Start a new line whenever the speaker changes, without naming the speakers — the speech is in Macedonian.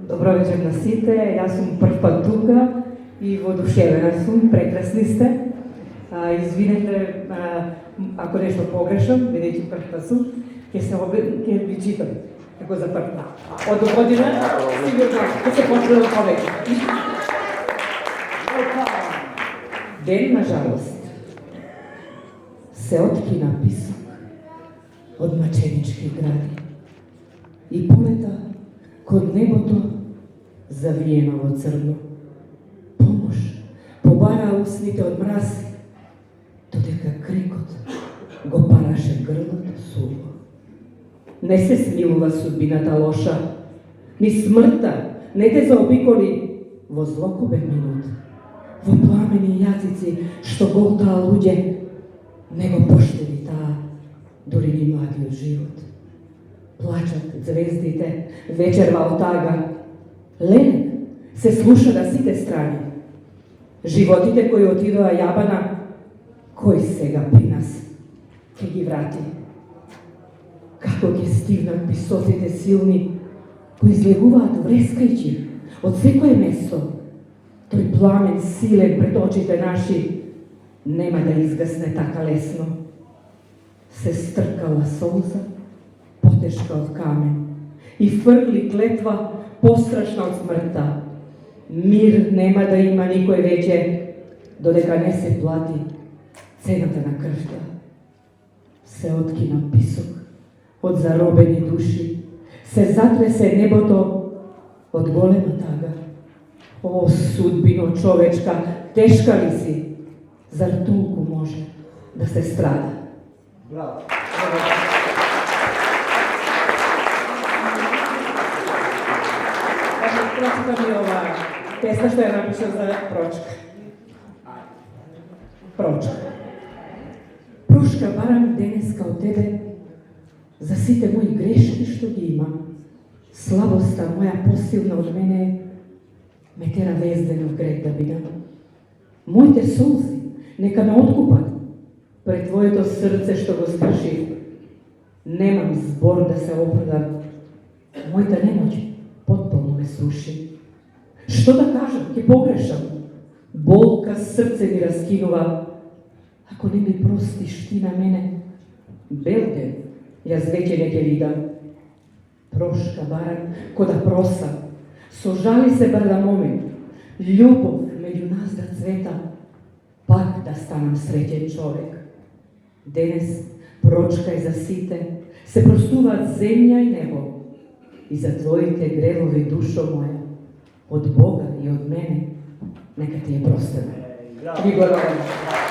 Добро вечер на сите, јас сум прв пат тука и воодушевена сум, прекрасни сте. Извинете ако нешто погрешам, бидејќи прв пат сум, ќе ви читам како за прв пат. Од година сигурно ќе се почне да повеќе. Ден на жалост се откина писок од маченички гради и полета код небото завиено во црно. Помош побара устните од мраз, додека крикот го параше грлото суво. Не се смилува судбината лоша, ни смртта не те заобиколи во злокобен минут, во пламени јацици што голтаа луѓе, не го поштеди таа, дури ни младиот живот. Плачат звездите, вечерва од тага. Ленек се слуша на сите страни. Животите кои отидоа јабана, кој сега при нас ќе ги врати? Како ќе стигнат писоците силни, кои излегуваат врескајќи од секое место? Тој пламен силен пред очите наши нема да изгасне така лесно. Се стркала солза, потешка од камен, и фрли клетва пострашна од смртта. Мир нема да има никој веќе, додека не се плати цената на крвта. Се откина писок од заробени души, се затресе небото од голема тага. О, судбино човечка, тешка ли си? Зар толку може да се страда? Браво! Прочита ми ова песна што ја напишав за Прошка. Прошка. Прошка, барам денеска од тебе за сите мои грешки што ги имам. Слабоста моја посилна од мене ме тера везден од грех да бидам. Моите солзи нека ме откупат пред твоето срце што го скрши. Немам збор да се оправдам. Мојата немоќ потполно ме сруши. Што да кажам, ќе погрешам. Болка срце ми раскинува. Ако не ми простиш ти на мене, бел ден јас веќе не ќе видам. Прошка барам, ко да проса. Сожали се бар да момент. Љубов меѓу нас да цвета. Пак да станам среќен човек. Денес прочкај за сите, се простуваат земја и небо. И за твоите гревови, душо моја, од Бога и од мене, нека ти е простено. Ви благодарам.